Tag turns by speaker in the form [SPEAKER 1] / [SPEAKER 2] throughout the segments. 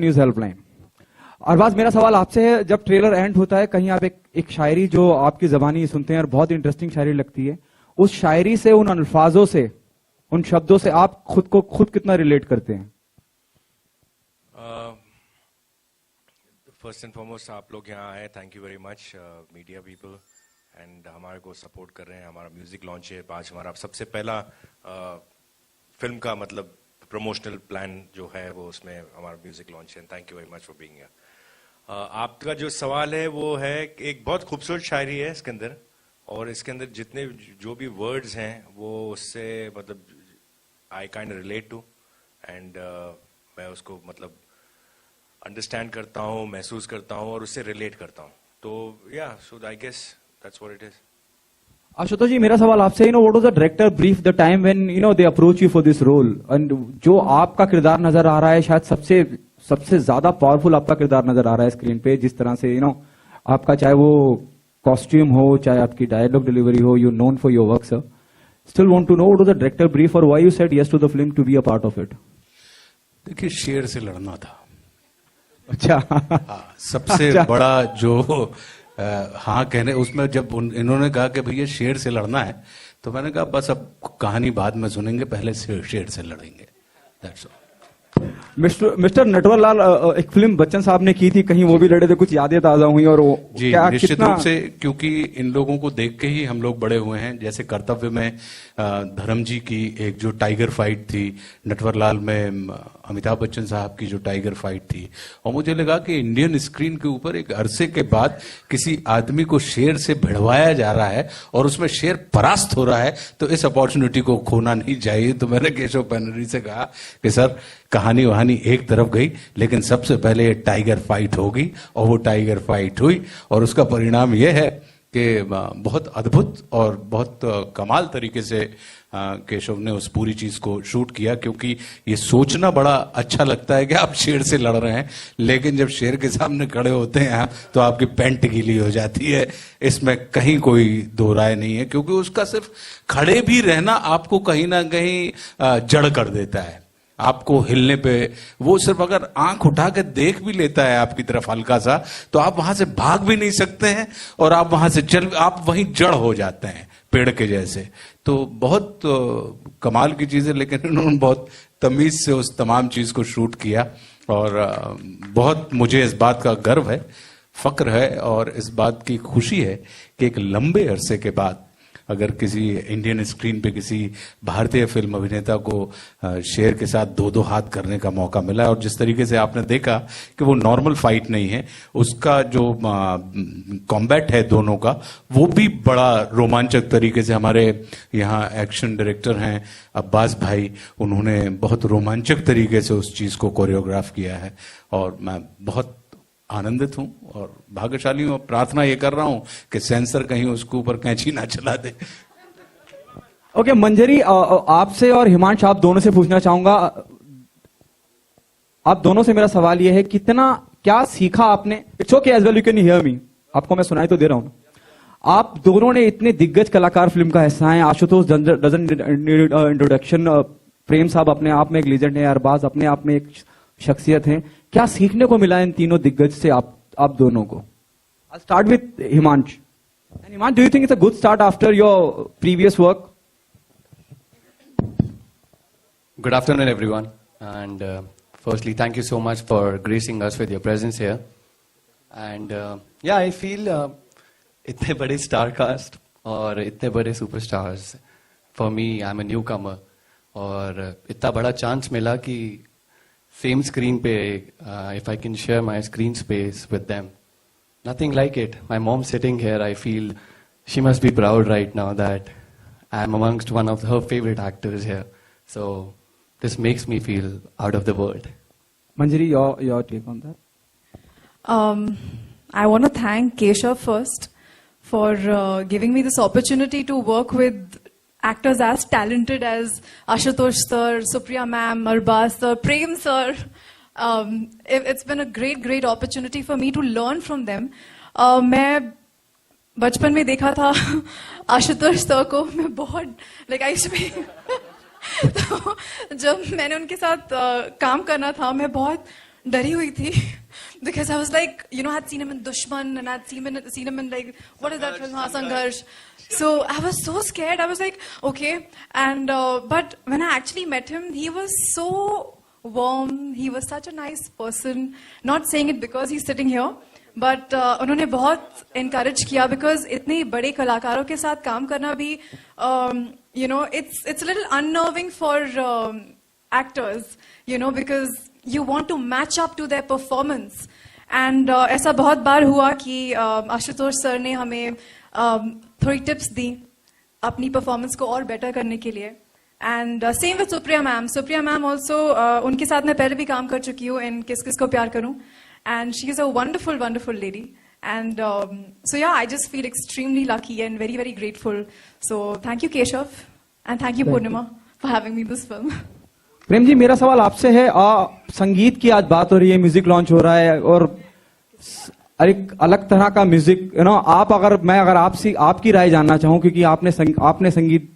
[SPEAKER 1] News helpline. Arbaaz, मेरा सवाल आपसे है, जब ट्रेलर एंड होता है कहीं आप एक शायरी जो आपकी जबानी सुनते हैं और बहुत इंटरेस्टिंग शायरी लगती है, उस शायरी से, उन अल्फाजों से, उन शब्दों से आप खुद कितना रिलेट करते हैं?
[SPEAKER 2] फर्स्ट एंड फॉरमोस्ट आप लोग यहाँ आए, thank you very much media people, and हमारे को सपोर्ट कर रहे हैं। हमारा म्यूजिक लॉन्च है 5, हमारा सबसे पहला फिल्म का मतलब प्रमोशनल प्लान जो है वो, उसमें हमारा म्यूजिक लॉन्च है। Thank you very much for being here. आपका जो सवाल है वो है, एक बहुत खूबसूरत शायरी है इसके अंदर, और इसके अंदर जितने जो भी वर्ड्स हैं वो उससे मतलब I kind relate to, and मैं उसको मतलब अंडरस्टैंड करता हूँ, महसूस करता हूँ और उससे रिलेट करता हूँ। तो या so I guess that's what it is.
[SPEAKER 1] Ashutosh ji, मेरा सवाल आपसे, what was the director brief the time when they approach you for this role, and जो आपका किरदार नजर आ रहा है, शायद सबसे ज्यादा पावरफुल आपका किरदार नजर आ रहा है स्क्रीन पे, जिस तरह से आपका, चाहे वो कॉस्ट्यूम हो, चाहे आपकी डायलॉग डिलीवरी हो, you known for your work sir. Still want to know what was the director brief और why you said yes to the film to be a part of it?
[SPEAKER 3] देखिए, शेर से लड़ना था।
[SPEAKER 1] अच्छा।
[SPEAKER 3] सबसे
[SPEAKER 1] अच्छा।
[SPEAKER 3] बड़ा जो हाँ कहने, उसमें जब इन्होंने कहा कि भैया शेर से लड़ना है, तो मैंने कहा बस अब कहानी बाद में सुनेंगे, पहले शेर से लड़ेंगे। That's all.
[SPEAKER 1] Mister Natwar Lal, एक फिल्म बच्चन साहब ने की थी, कहीं वो भी लड़े थे, कुछ यादें ताजा हुई? और वो
[SPEAKER 3] जी निश्चित रूप से, क्योंकि इन लोगों को देख के ही हम लोग बड़े हुए हैं। जैसे कर्तव्य में धर्म जी की एक जो टाइगर फाइट थी, नटवरलाल में अमिताभ बच्चन साहब की जो टाइगर फाइट थी, और मुझे लगा कि इंडियन स्क्रीन के ऊपर एक अरसे के बाद किसी आदमी को शेर से भिड़वाया जा रहा है और उसमें शेर परास्त हो रहा है, तो इस अपॉर्चुनिटी को खोना नहीं चाहिए। तो मैंने केशव बनर्जी से कहा कि सर, कहानी वहानी एक तरफ गई, लेकिन सबसे पहले टाइगर फाइट होगी, और वो टाइगर फाइट हुई, और उसका परिणाम यह है कि बहुत अद्भुत और बहुत कमाल तरीके से केशव ने उस पूरी चीज को शूट किया। क्योंकि ये सोचना बड़ा अच्छा लगता है कि आप शेर से लड़ रहे हैं, लेकिन जब शेर के सामने खड़े होते हैं आप, तो आपकी पैंट गीली हो जाती है। इसमें कहीं कोई दो राय नहीं है, क्योंकि उसका सिर्फ खड़े भी रहना आपको कहीं ना कहीं जड़ कर देता है। आपको हिलने पे, वो सिर्फ अगर आंख उठा के देख भी लेता है आपकी तरफ हल्का सा, तो आप वहां से भाग भी नहीं सकते हैं, और आप वहां से आप वहीं जड़ हो जाते हैं पेड़ के जैसे। तो बहुत कमाल की चीज है, लेकिन उन्होंने बहुत तमीज से उस तमाम चीज को शूट किया, और बहुत मुझे इस बात का गर्व है, फक्र है, और इस बात की खुशी है कि एक लंबे अरसे के बाद अगर किसी इंडियन स्क्रीन पे किसी भारतीय फिल्म अभिनेता को शेर के साथ दो हाथ करने का मौका मिला। और जिस तरीके से आपने देखा कि वो नॉर्मल फाइट नहीं है, उसका जो कॉम्बैट है दोनों का, वो भी बड़ा रोमांचक तरीके से, हमारे यहाँ एक्शन डायरेक्टर हैं अब्बास भाई, उन्होंने बहुत रोमांचक तरीके से उस चीज को कोरियोग्राफ किया है, और मैं बहुत आनंदित हूं और भाग्यशाली हूं। प्रार्थना ये कर रहा हूं कि सेंसर कहीं उसके ऊपर कैंची ना चला दे।
[SPEAKER 1] ओके, मंजरी, आपसे और हिमांश, आप दोनों से पूछना चाहूंगा। आप दोनों से मेरा सवाल यह है, क्या सीखा आपने? It's okay as well, you can hear me, आपको मैं सुनाई तो दे रहा हूं। आप दोनों ने इतने दिग्गज कलाकार फिल्म का हिस्सा हैं। आशुतोष डजंट नीड इंट्रोडक्शन, प्रेम साहब अपने आप में एक लीजेंड है, अरबाज अपने आप में एक शख्सियत है। क्या सीखने को मिला इन तीनों दिग्गज से आप दोनों को? I'll start with Himansh. And Himansh, do you think it's a good start after your previous work?
[SPEAKER 4] Good afternoon, everyone. And firstly, thank you so much for gracing us with your presence here. And yeah, I feel इतने बड़े star cast और इतने बड़े superstars, for me I am a newcomer, और इतना बड़ा chance मिला कि सेम स्क्रीन पे, if I can share my screen space with them, nothing like it. My mom sitting here, I feel she must be proud right now that I am amongst one of her favorite actors here. So this makes me feel out of the world.
[SPEAKER 1] Manjari, your take on that?
[SPEAKER 5] I want to thank Keshav first for giving me this opportunity to work with actors as talented as Ashutosh sir, Supriya ma'am, Arbaz sir, Prem sir. It's been a great opportunity for me to learn from them. मैं बचपन में देखा था Ashutosh sir को, मैं बहुत तो जब मैंने उनके साथ काम करना था, मैं बहुत डरी हुई थी because I was like, you know, I had seen him in Dushman and I had seen him in like, what is that film, Sangharsh. So I was so scared. I was like, okay. And but when I actually met him, he was so warm. He was such a nice person. Not saying it because he's sitting here, but उन्होंने बहुत encourage किया because इतने बड़े कलाकारों के साथ काम करना भी, you know, it's a little unnerving for actors, you know, because you want to match up to their performance. And ऐसा बहुत बार हुआ कि आशुतोष सर ने हमें थोड़ी टिप्स दी अपनी परफॉर्मेंस को और बेटर करने के लिए. And same with Supriya ma'am also, उनके साथ मैं पहले भी काम कर चुकी हूँ इन किस किस को प्यार करूँ. And she is a wonderful lady. And so yeah, I just feel extremely lucky and very, very grateful. So thank you, Keshav, and thank you, Purnima, for having me in this film.
[SPEAKER 1] Prem ji, मेरा सवाल आपसे है, संगीत की आज बात हो रही है, म्यूजिक लॉन्च हो रहा है और एक अलग तरह का म्यूजिक, यू नो, मैं अगर आपकी राय जानना चाहूं, क्योंकि आपने संगीत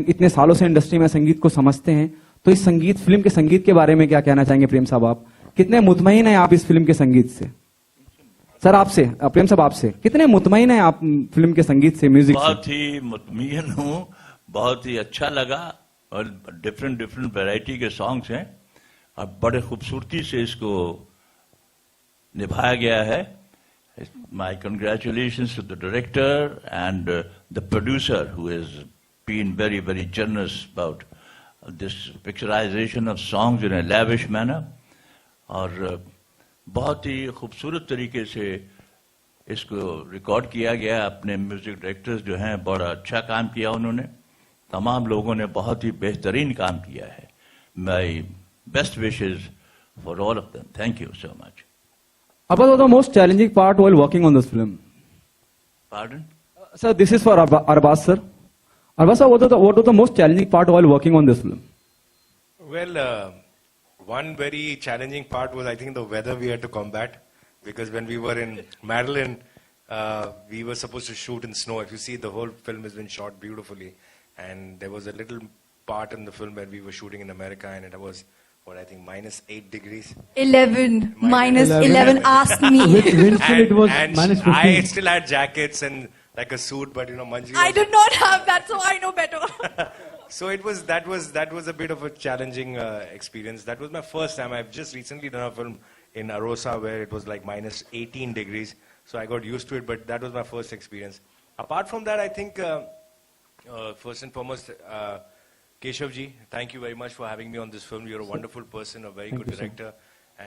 [SPEAKER 1] इतने सालों से इंडस्ट्री में संगीत को समझते हैं, तो इस फिल्म के संगीत के बारे में क्या कहना चाहेंगे प्रेम साहब? आप कितने मुतमईन हैं आप इस फिल्म के संगीत से? सर आपसे, प्रेम साहब आपसे, कितने मुतमईन हैं आप फिल्म के संगीत से, म्यूजिक से?
[SPEAKER 6] बहुत ही मुतमईन हूँ, बहुत ही अच्छा लगा और डिफरेंट वैरायटी के सॉन्ग्स हैं और बड़े खूबसूरती से इसको निभाया गया है. My congratulations to the director and the producer who has been very very generous about this picturisation of songs in a lavish manner. और बहुत ही खूबसूरत तरीके से इसको रिकॉर्ड किया गया. अपने म्यूजिक डायरेक्टर्स जो हैं बड़ा अच्छा काम किया उन्होंने. तमाम लोगों ने बहुत ही बेहतरीन काम किया है. My best wishes for all of them. Thank you so much.
[SPEAKER 1] What was the most challenging part while working on this film?
[SPEAKER 6] Pardon?
[SPEAKER 1] Sir, this is for Arbaz sir. Arbaz sir, what was the most challenging part while working on this film?
[SPEAKER 2] Well, one very challenging part was, I think, the weather we had to combat, because when we were in Maryland, we were supposed to shoot in snow. If you see, the whole film has been shot beautifully, and there was a little part in the film where we were shooting in America, and it was, what I think, -8 degrees.
[SPEAKER 5] 11. Minus 11. Ask me.
[SPEAKER 1] With wind chill it was
[SPEAKER 2] And
[SPEAKER 1] -15.
[SPEAKER 2] I still had jackets and like a suit, but you know, Manji
[SPEAKER 5] I did not have that, so I know better.
[SPEAKER 2] So that was a bit of a challenging experience. That was my first time. I've just recently done a film in Arosa where it was like -18 degrees. So I got used to it, but that was my first experience. Apart from that, I think first and foremost, Keshav ji, thank you very much for having me on this film. You're a wonderful person, a very good director,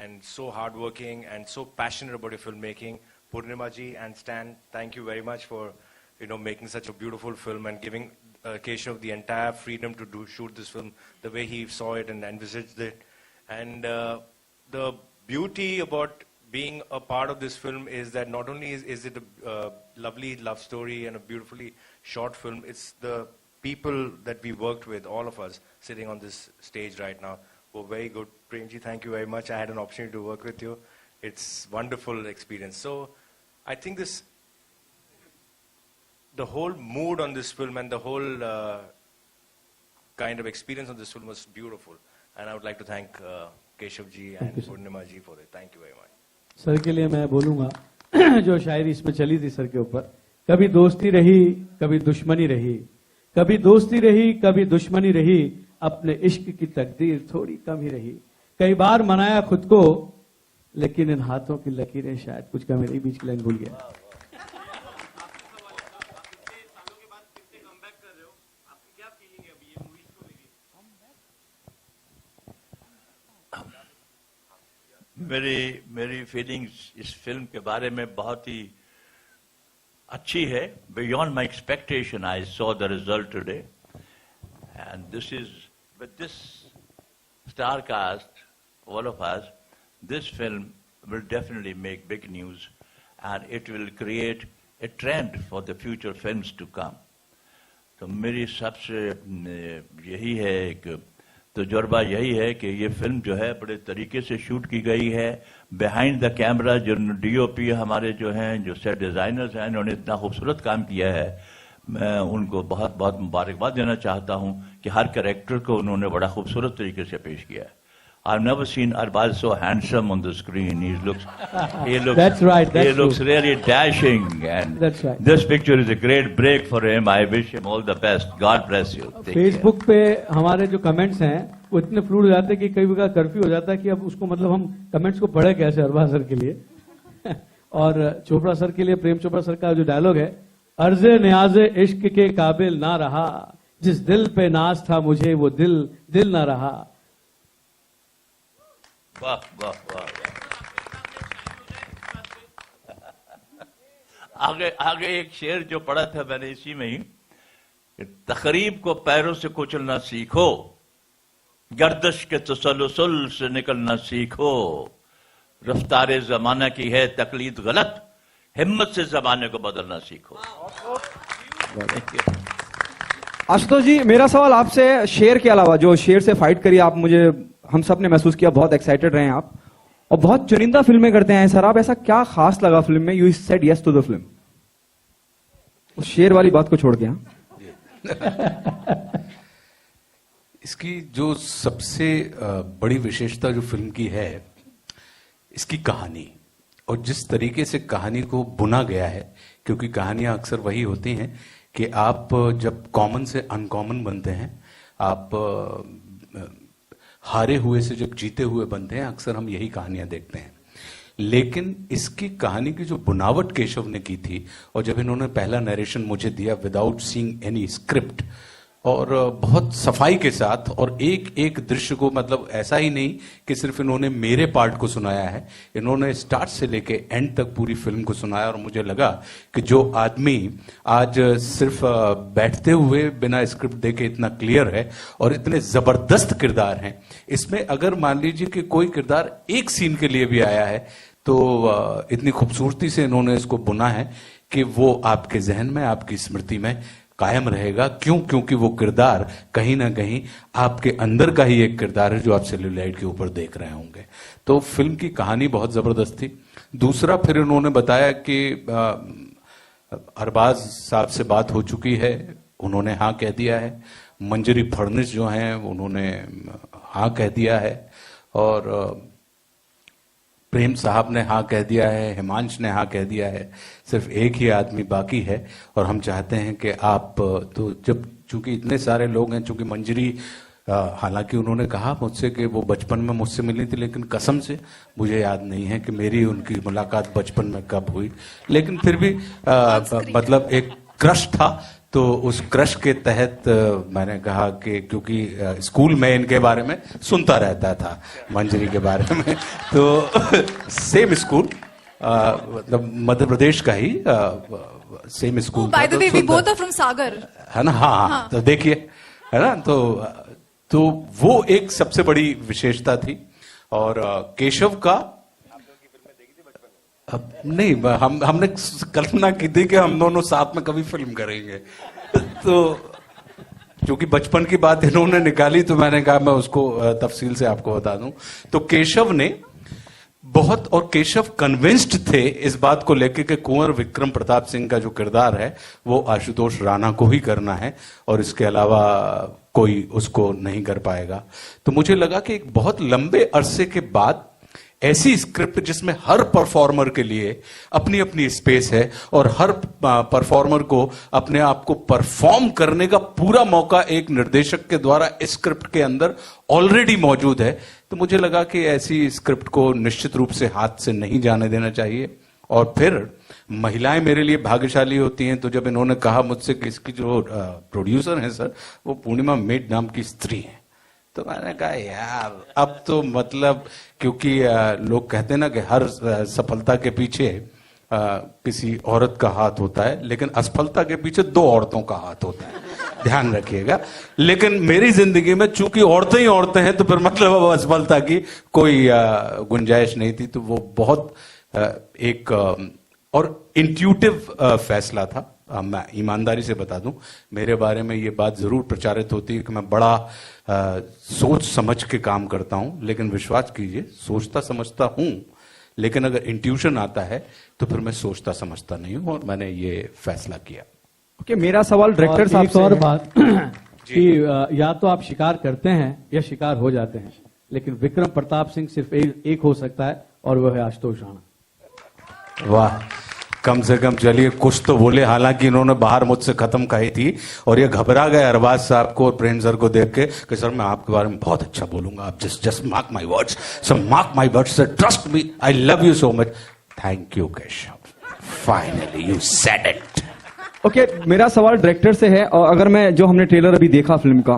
[SPEAKER 2] and so hardworking and so passionate about your filmmaking. Purnima ji and Stan, thank you very much for, you know, making such a beautiful film and giving Keshav the entire freedom to shoot this film the way he saw it and envisaged it. And the beauty about being a part of this film is that not only is it a lovely love story and a beautifully short film, it's the people that we worked with, all of us sitting on this stage right now, were very good. Premji, thank you very much. I had an opportunity to work with you. It's wonderful experience. So I think the whole mood on this film and the whole kind of experience on this film was beautiful. And I would like to thank Keshav ji and Purnima ji for it. Thank you very much.
[SPEAKER 7] Sir के लिए मैं बोलूंगा जो शायरी इसमें चली थी sir के ऊपर, कभी दोस्ती रही कभी दुश्मनी रही, कभी दोस्ती रही कभी दुश्मनी रही, अपने इश्क की तकदीर थोड़ी कम ही रही, कई बार मनाया खुद को लेकिन इन हाथों की लकीरें शायद कुछ का मेरे बीच की लाइन भूल गया.
[SPEAKER 6] मेरी फीलिंग्स इस फिल्म के बारे में बहुत ही अच्छी है. Beyond my expectation I saw the result today and this is with this star cast all of us, this film will definitely make big news and it will create a trend for the future films to come. तो मेरी सबसे यही है, एक तजुर्बा यही है कि ये फिल्म जो है बड़े तरीके से शूट की गई है. बिहाइंड द कैमरा जो डीओपी हमारे जो हैं, जो सेट डिजाइनर्स हैं, उन्होंने इतना खूबसूरत काम किया है. मैं उनको बहुत बहुत मुबारकबाद देना चाहता हूं कि हर कैरेक्टर को उन्होंने बड़ा खूबसूरत तरीके से पेश किया है. I've never seen Arbaz so handsome on the screen. He looks
[SPEAKER 7] That's right, that's
[SPEAKER 6] he looks
[SPEAKER 7] true.
[SPEAKER 6] really dashing, and
[SPEAKER 7] That's right.
[SPEAKER 6] this picture is a great break for him. I wish him all the best. God bless you. Take care.
[SPEAKER 7] Facebook पे हमारे जो comments हैं वो इतने fluid हो जाते हैं कि कई बार कर्फ्यू हो जाता है कि अब उसको मतलब हम कमेंट्स को पढ़े कैसे अरबाज सर के लिए और चोपड़ा सर के लिए, प्रेम चोपड़ा सर का जो डायलॉग है, अर्जे न्याजे इश्क के काबिल ना रहा, जिस दिल पे नाज था मुझे वो दिल ना रहा।
[SPEAKER 6] वाह वाह वाह। आगे एक शेर जो पढ़ा था मैंने इसी में ही, तकरीब को पैरों से कुचलना सीखो, गर्दश के तसलसल से निकलना सीखो, रफ्तार जमाना की है तकलीद गलत, हिम्मत से जमाने को बदलना सीखो।
[SPEAKER 1] आशुतोष जी, मेरा सवाल आपसे शेर के अलावा, जो शेर से फाइट करी आप, मुझे हम सब ने महसूस किया बहुत एक्साइटेड रहे हैं आप, और बहुत चुनिंदा फिल्में करते हैं सर आप, ऐसा क्या खास लगा फिल्म में, you said yes to the film, उस शेर वाली बात को छोड़ के?
[SPEAKER 3] इसकी जो सबसे बड़ी विशेषता जो फिल्म की है, इसकी कहानी, और जिस तरीके से कहानी को बुना गया है, क्योंकि कहानियां अक्सर वही होती हैं कि आप जब कॉमन से अनकॉमन बनते हैं, आप हारे हुए से जब जीते हुए बनते हैं, अक्सर हम यही कहानियां देखते हैं। लेकिन इसकी कहानी की जो बुनावट केशव ने की थी, और जब इन्होंने पहला नरेशन मुझे दिया विदाउट सीइंग एनी स्क्रिप्ट, और बहुत सफाई के साथ, और एक एक दृश्य को, मतलब ऐसा ही नहीं कि सिर्फ इन्होंने मेरे पार्ट को सुनाया है, इन्होंने स्टार्ट से लेके एंड तक पूरी फिल्म को सुनाया। और मुझे लगा कि जो आदमी आज सिर्फ बैठते हुए बिना स्क्रिप्ट देके इतना क्लियर है और इतने जबरदस्त किरदार हैं, इसमें अगर मान लीजिए कि कोई किरदार एक सीन के लिए भी आया है तो इतनी खूबसूरती से इन्होंने इसको बुना है कि वो आपके जहन में, आपकी स्मृति में कायम रहेगा। क्यों? क्योंकि वो किरदार कहीं ना कहीं आपके अंदर का ही एक किरदार है जो आप सेल्यूलाइट के ऊपर देख रहे होंगे। तो फिल्म की कहानी बहुत जबरदस्त थी। दूसरा, फिर उन्होंने बताया कि अरबाज साहब से बात हो चुकी है, उन्होंने हाँ कह दिया है। मंजरी फडणवीस जो हैं उन्होंने हाँ कह दिया है, और प्रेम साहब ने हाँ कह दिया है, हिमांश ने हाँ कह दिया है। सिर्फ एक ही आदमी बाकी है, और हम चाहते हैं कि आप, तो जब चूंकि इतने सारे लोग हैं, चूंकि मंजरी हालांकि उन्होंने कहा मुझसे कि वो बचपन में मुझसे मिली थी, लेकिन कसम से मुझे याद नहीं है कि मेरी उनकी मुलाकात बचपन में कब हुई, लेकिन फिर भी मतलब एक क्रश था। तो उस क्रश के तहत मैंने कहा कि क्योंकि स्कूल में इनके बारे में सुनता रहता था, मंजरी के बारे में, तो सेम स्कूल, मतलब मध्य प्रदेश का ही same school.
[SPEAKER 5] By the way we both are from Sagar,
[SPEAKER 3] है ना? हाँ, तो देखिए, है ना? तो वो एक सबसे बड़ी विशेषता थी। और केशव का अब नहीं, हमने कल्पना की थी कि हम दोनों साथ में कभी फिल्म करेंगे, तो क्योंकि बचपन की बात इन्होंने निकाली तो मैंने कहा मैं उसको तफसील से आपको बता दूं। तो केशव ने बहुत, और केशव कन्विंस्ड थे इस बात को लेकर कि कुंवर विक्रम प्रताप सिंह का जो किरदार है वो आशुतोष राणा को ही करना है, और इसके अलावा कोई उसको नहीं कर पाएगा। तो मुझे लगा कि एक बहुत लंबे अरसे के बाद ऐसी स्क्रिप्ट जिसमें हर परफॉर्मर के लिए अपनी अपनी स्पेस है, और हर परफॉर्मर को अपने आप को परफॉर्म करने का पूरा मौका एक निर्देशक के द्वारा इस स्क्रिप्ट के अंदर ऑलरेडी मौजूद है, तो मुझे लगा कि ऐसी स्क्रिप्ट को निश्चित रूप से हाथ से नहीं जाने देना चाहिए। और फिर महिलाएं मेरे लिए भाग्यशाली होती हैं, तो जब इन्होंने कहा मुझसे कि इसकी जो प्रोड्यूसर हैं सर वो पूर्णिमा मेड नाम की स्त्री है, तो मैंने कहा यार अब तो मतलब, क्योंकि लोग कहते हैं ना कि हर सफलता के पीछे किसी औरत का हाथ होता है, लेकिन असफलता के पीछे दो औरतों का हाथ होता है, ध्यान रखिएगा। लेकिन मेरी जिंदगी में चूंकि औरतें ही औरतें हैं, तो फिर मतलब अब असफलता की कोई गुंजाइश नहीं थी। तो वो बहुत एक और इंट्यूटिव फैसला था। मैं ईमानदारी से बता दूं, मेरे बारे में ये बात जरूर प्रचारित होती है कि मैं बड़ा सोच समझ के काम करता हूं, लेकिन विश्वास कीजिए सोचता समझता हूं, लेकिन अगर इंट्यूशन आता है तो फिर मैं सोचता समझता नहीं हूं, और मैंने ये फैसला किया।
[SPEAKER 1] ओके, मेरा सवाल डायरेक्टर साहब
[SPEAKER 7] एक
[SPEAKER 1] से
[SPEAKER 7] और
[SPEAKER 1] है।
[SPEAKER 7] बात कि या तो आप शिकार करते हैं या शिकार हो जाते हैं। लेकिन विक्रम प्रताप सिंह सिर्फ एक हो सकता है, और वो है आशुतोष राणा।
[SPEAKER 3] वाह, कम से कम चलिए कुछ तो बोले। हालांकि इन्होंने बाहर मुझसे खत्म कही थी और ये घबरा गए अरबाज साहब को और प्रेम सर को देख के कि सर मैं आपके बारे में बहुत अच्छा बोलूंगा, आप just mark my words, sir mark my words, sir trust me, I love you so much. Thank you Keshav, finally you said it.
[SPEAKER 1] Okay, मेरा सवाल डायरेक्टर से है। और अगर मैं जो हमने ट्रेलर अभी देखा फिल्म का,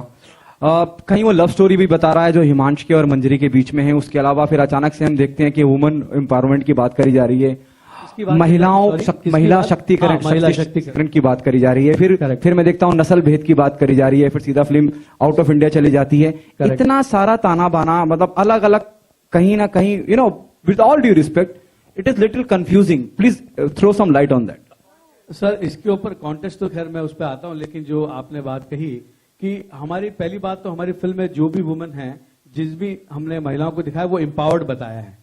[SPEAKER 1] कहीं वो लव स्टोरी भी बता रहा है जो हिमांश के और मंजरी के बीच में है। उसके अलावा फिर अचानक से हम देखते हैं कि वुमेन एम्पावरमेंट की बात करी जा रही है, महिला शक्तिकरण की बात करी जा रही है, फिर मैं देखता हूँ नस्ल भेद की बात करी जा रही है, फिर सीधा फिल्म आउट ऑफ इंडिया चली जाती है। इतना सारा ताना बाना, मतलब अलग अलग, कहीं ना कहीं with all due respect, it is little confusing. Please throw some light on that.
[SPEAKER 7] Sir, इसके ऊपर कॉन्टेस्ट तो खैर मैं उस पर आता हूं, लेकिन जो आपने बात कही कि हमारी पहली बात तो हमारी फिल्म में जो भी वुमेन है, जिस भी हमने महिलाओं को दिखाया वो एम्पावर्ड बताया है।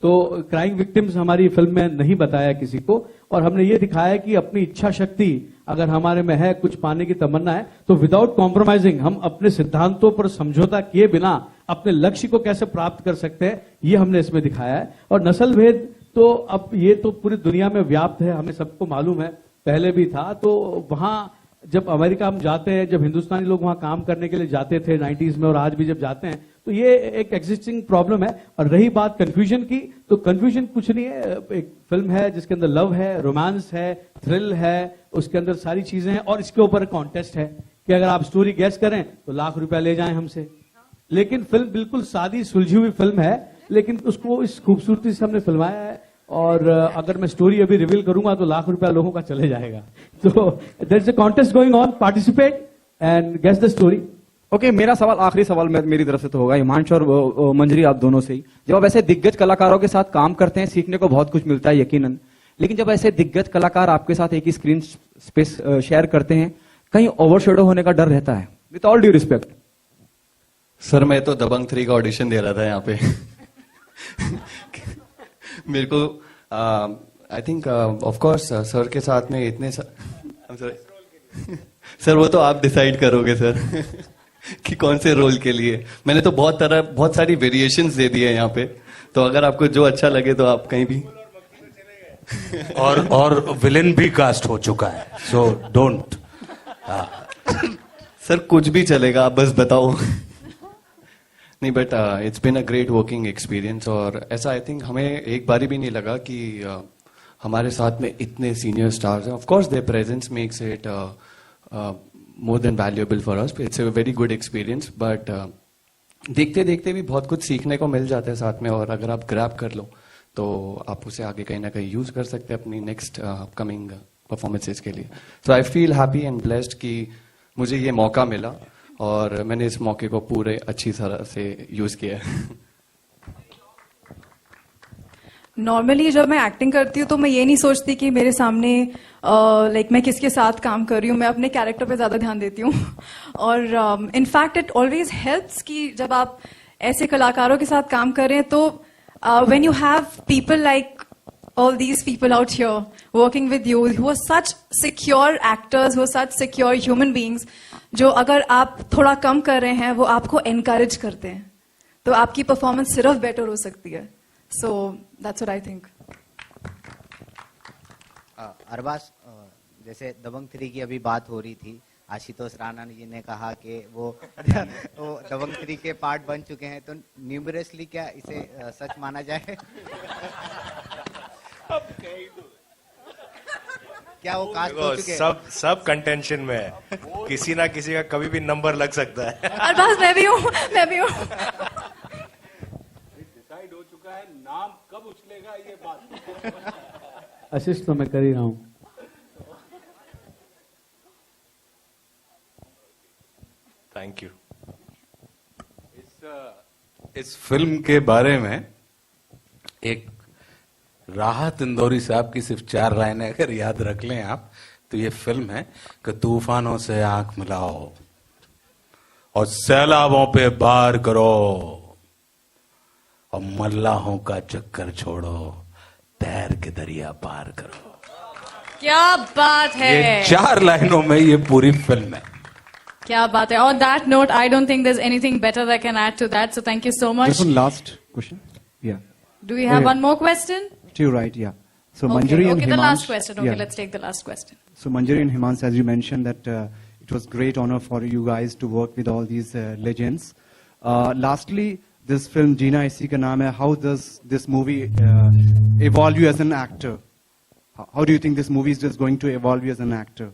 [SPEAKER 7] तो क्राइम विक्टिम्स हमारी फिल्म में नहीं बताया किसी को, और हमने ये दिखाया कि अपनी इच्छा शक्ति अगर हमारे में है, कुछ पाने की तमन्ना है, तो विदाउट कॉम्प्रोमाइजिंग हम अपने सिद्धांतों पर समझौता किए बिना अपने लक्ष्य को कैसे प्राप्त कर सकते हैं, ये हमने इसमें दिखाया है। और नस्ल भेद तो अब ये तो पूरी दुनिया में व्याप्त है, हमें सबको मालूम है, पहले भी था। तो वहां जब अमेरिका हम जाते हैं, जब हिंदुस्तानी लोग वहां काम करने के लिए जाते थे 90s में, और आज भी जब जाते हैं, तो ये एक एग्जिस्टिंग प्रॉब्लम है। और रही बात कंफ्यूजन की, तो कंफ्यूजन कुछ नहीं है। एक फिल्म है जिसके अंदर लव है, रोमांस है, थ्रिल है, उसके अंदर सारी चीजें हैं, और इसके ऊपर कॉन्टेस्ट है कि अगर आप स्टोरी गैस करें तो ₹1,00,000 ले जाएं हमसे। लेकिन फिल्म बिल्कुल सादी सुलझी हुई फिल्म है, लेकिन उसको इस खूबसूरती से हमने फिल्माया है। और अगर मैं स्टोरी अभी रिवील करूंगा तो ₹1,00,000 लोगों का चले जाएगा। तो there is a contest going on, participate and guess the story.
[SPEAKER 1] Okay, मेरा सवाल, आखिरी सवाल मेरी तरफ से तो होगा हिमांश और मंजरी, आप दोनों से ही। जब आप ऐसे दिग्गज कलाकारों के साथ काम करते हैं, सीखने को बहुत कुछ मिलता है यकीनन, लेकिन जब ऐसे दिग्गज कलाकार आपके साथ एक ही स्क्रीन स्पेस शेयर करते हैं, कहीं ओवरशेडो होने का डर रहता है? With all due respect
[SPEAKER 4] sir, मैं तो दबंग 3 का ऑडिशन दे रहा था यहाँ पे। मेरे को I think of course sir के साथ में इतने सर वो तो आप डिसाइड करोगे सर कि कौन से रोल के लिए। मैंने तो बहुत सारी वेरिएशंस दे दिए यहाँ पे, तो अगर आपको जो अच्छा लगे तो आप कहीं भी।
[SPEAKER 3] और विलेन भी कास्ट हो चुका है, सो डोंट।
[SPEAKER 4] सर कुछ भी चलेगा, आप बस बताओ। नहीं, but it's been a great working experience. और ऐसा आई थिंक हमें एक बारी भी नहीं लगा कि हमारे साथ में इतने सीनियर स्टार्स हैं। Of course there presence makes it more than valuable for us. It's a very good experience, but देखते देखते भी बहुत कुछ सीखने को मिल जाता है साथ में। और अगर आप ग्रैब कर लो तो आप उसे आगे कहीं ना कहीं यूज कर सकते हैं अपनी नेक्स्ट अपकमिंग परफॉर्मेंसेस के लिए। So I feel happy and blessed कि मुझे ये मौका मिला और मैंने इस मौके को पूरे अच्छी तरह से यूज किया है।
[SPEAKER 5] नॉर्मली जब मैं एक्टिंग करती हूँ तो मैं ये नहीं सोचती कि मेरे सामने लाइक मैं किसके साथ काम कर रही हूँ, मैं अपने कैरेक्टर पे ज्यादा ध्यान देती हूँ। और इनफैक्ट इट ऑलवेज हेल्प्स कि जब आप ऐसे कलाकारों के साथ काम कर रहे हैं तो when you have people like all these people out here working with you who are such secure actors, who are such secure human beings, जो अगर आप थोड़ा कम कर रहे हैं वो आपको encourage करते हैं, तो आपकी परफॉर्मेंस सिर्फ बेटर हो सकती है। So that's what I think.
[SPEAKER 8] Arbaaz, जैसे दबंग 3 की अभी बात हो रही थी, आशुतोष राणा जी ने कहा कि वो दबंग 3 के पार्ट बन चुके हैं, तो न्यूमरसली क्या इसे सच माना जाए? क्या वो कास्ट हो चुके हैं?
[SPEAKER 2] सब कंटेंशन में है, किसी ना किसी का कभी भी नंबर लग सकता है।
[SPEAKER 5] अरबाज, मैं भी हूँ।
[SPEAKER 7] डिसाइड हो चुका है, नाम कब उछलेगा ये बात असिस्ट तो मैं कर ही रहा हूँ।
[SPEAKER 2] Thank you.
[SPEAKER 3] इस फिल्म के बारे में एक राहत इंदौरी साहब की सिर्फ 4 लाइनें अगर याद रख लें आप, तो ये फिल्म है कि तूफानों से आंख मिलाओ और सैलाबों पे बार करो और मल्लाहों का चक्कर छोड़ो, तैर के दरिया पार करो।
[SPEAKER 5] क्या बात है!
[SPEAKER 3] ये 4 लाइनों में ये पूरी फिल्म है।
[SPEAKER 5] क्या बात है. On that note, I don't think there's anything better that I can add to that. So thank you so much.
[SPEAKER 9] Just one last question. Yeah.
[SPEAKER 5] Do we have one more question?
[SPEAKER 9] To your right, yeah. So
[SPEAKER 5] Okay,
[SPEAKER 9] Manjari and
[SPEAKER 5] okay,
[SPEAKER 9] Himansh.
[SPEAKER 5] the last question. Okay,
[SPEAKER 9] yeah.
[SPEAKER 5] let's take the last question.
[SPEAKER 9] So Manjari and Himansh, as you mentioned, that it was great honor for you guys to work with all these legends. Lastly, this film Jeena Isi Ka Naam Hai, how does this movie evolve you as an actor? How do you think this movie is just going to evolve you as an actor?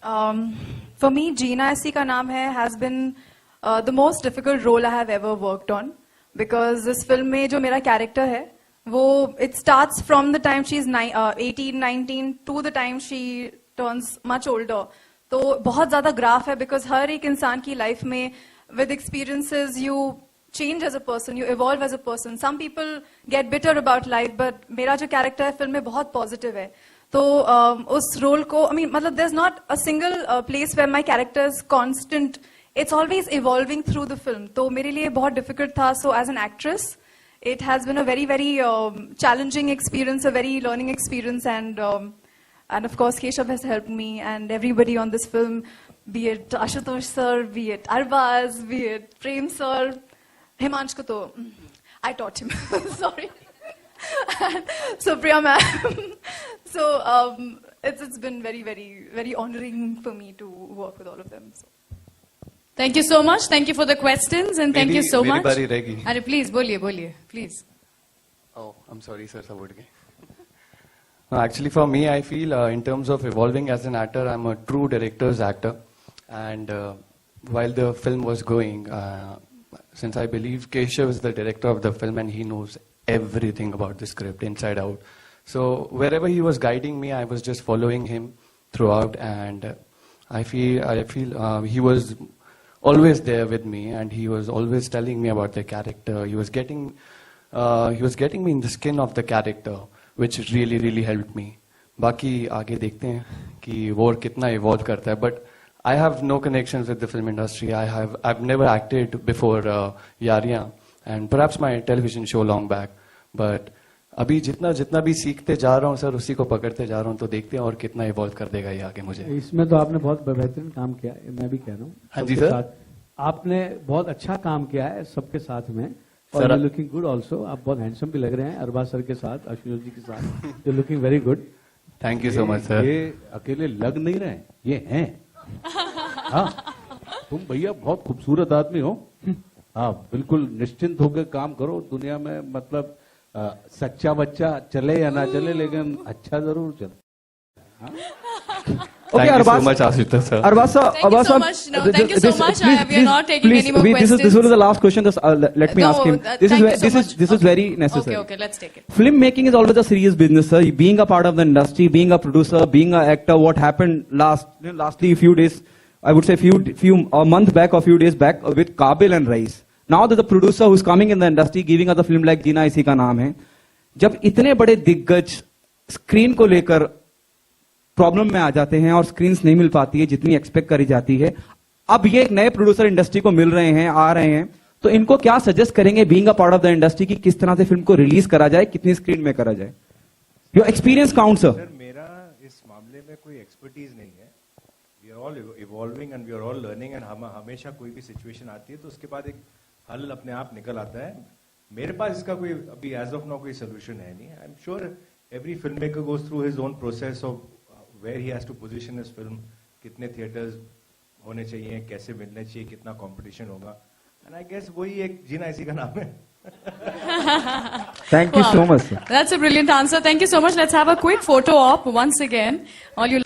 [SPEAKER 5] For me, Jeena Isi Ka Naam Hai has been the most difficult role I have ever worked on, because this film में जो मेरा character है, वो it starts from the time she's 18, 19 to the time she turns much older. तो बहुत ज़्यादा graph है, because हर एक इंसान की लाइफ में with experiences you change as a person, you evolve as a person. Some people get bitter about life, but मेरा जो character है फिल्म में बहुत positive है. तो उस रोल को, I mean, मतलब there's not a single place where my character is constant. It's always evolving through the film. तो मेरे लिए बहुत difficult था. So as an actress, it has been a very, very challenging experience, a very learning experience, and of course Keshav has helped me and everybody on this film, be it Ashutosh sir, be it Arbaz, be it Prem sir, Himansh ko to I taught him. Sorry. Supriya ma'am. So it's been very, very, very honoring for me to work with all of them. So. Thank you so much. Thank you for the questions and thank you so much.
[SPEAKER 4] मेरी बारी रहेगी.
[SPEAKER 5] अरे please बोलिए, please.
[SPEAKER 4] Oh, I'm sorry, sir. सब उठ गए. No, actually, for me, I feel in terms of evolving as an actor, I'm a true director's actor. And while the film was going, since I believe Keshav is the director of the film and he knows everything about the script inside out. So wherever he was guiding me, I was just following him throughout, and I feel he was always there with me, and he was always telling me about the character. He was getting me in the skin of the character, which really, really helped me. बाकी आगे देखते हैं कि वो कितना evolve करता है. But I have no connections with the film industry. I've never acted before Yariyan, and perhaps my television show long back. But अभी जितना भी सीखते जा रहा हूँ सर, उसी को पकड़ते जा रहा हूँ, तो देखते हैं और कितना इवॉल्व कर देगा ये आगे मुझे.
[SPEAKER 7] इसमें तो आपने बहुत बेहतरीन काम किया है, मैं भी कह रहा हूँ.
[SPEAKER 4] हाँ जी सर,
[SPEAKER 7] आपने बहुत अच्छा काम किया है सबके साथ में, और यू लुकिंग गुड ऑल्सो. आप बहुत हैंडसम भी लग रहे हैं अरबाज सर के साथ, आशुतोष जी के साथ. You looking very good.
[SPEAKER 4] Thank you so much sir.
[SPEAKER 10] ये अकेले लग नहीं रहे, ये हैं. हाँ, तुम भैया बहुत खूबसूरत आदमी हो. हाँ, बिल्कुल निश्चिंत होकर काम करो. दुनिया में मतलब सच्चा बच्चा चले या ना चले, लेकिन अच्छा जरूर चले.
[SPEAKER 1] Okay,
[SPEAKER 4] Thank you so much, Ashutosh sir.
[SPEAKER 1] Arbaz sir,
[SPEAKER 5] Thank you so much. No, thank you so much. We are not taking any more questions.
[SPEAKER 1] This was the last question. Let me ask him. This is very necessary.
[SPEAKER 5] Okay, let's take it.
[SPEAKER 1] Film making is always a serious business, sir. Being a part of the industry, being a producer, being an actor. What happened lastly, a few days, I would say a month back or few days back with Kabil and Rais. Now there's a producer who's coming in the industry, giving us a film like जीना इसी का नाम है. जब इतने बड़े दिग्गज screen को लेकर प्रॉब्लम में आ जाते हैं और स्क्रीन्स नहीं मिल पाती है जितनी एक्सपेक्ट करी जाती है, अब ये एक नए प्रोड्यूसर इंडस्ट्री को मिल रहे हैं, आ रहे हैं, तो इनको क्या सजेस्ट करेंगे being a part of the industry की किस तरह से फिल्म को रिलीज करा जाए, कितनी स्क्रीन में करा जाए? Your experience count sir.
[SPEAKER 2] मेरा इस मामले में कोई एक्सपर्टीज नहीं है. We are all evolving and we are all learning, and हमेशा कोई भी सिचुएशन आती है तो उसके बाद एक हल अपने आप निकल आता है. मेरे पास इसका कोई अभी एज ऑफ नाउ कोई सोल्यूशन है नहीं. I am sure every film maker goes through his own process of where he has to position his film, कितने थिएटर्स होने चाहिए, कैसे मिलने चाहिए, कितना कंपटीशन होगा, एंड आई गेस वही एक जीना इसी का नाम है.
[SPEAKER 1] Thank you so much, sir.
[SPEAKER 5] That's a brilliant answer. Thank you so much. Let's have a quick photo op once again. All you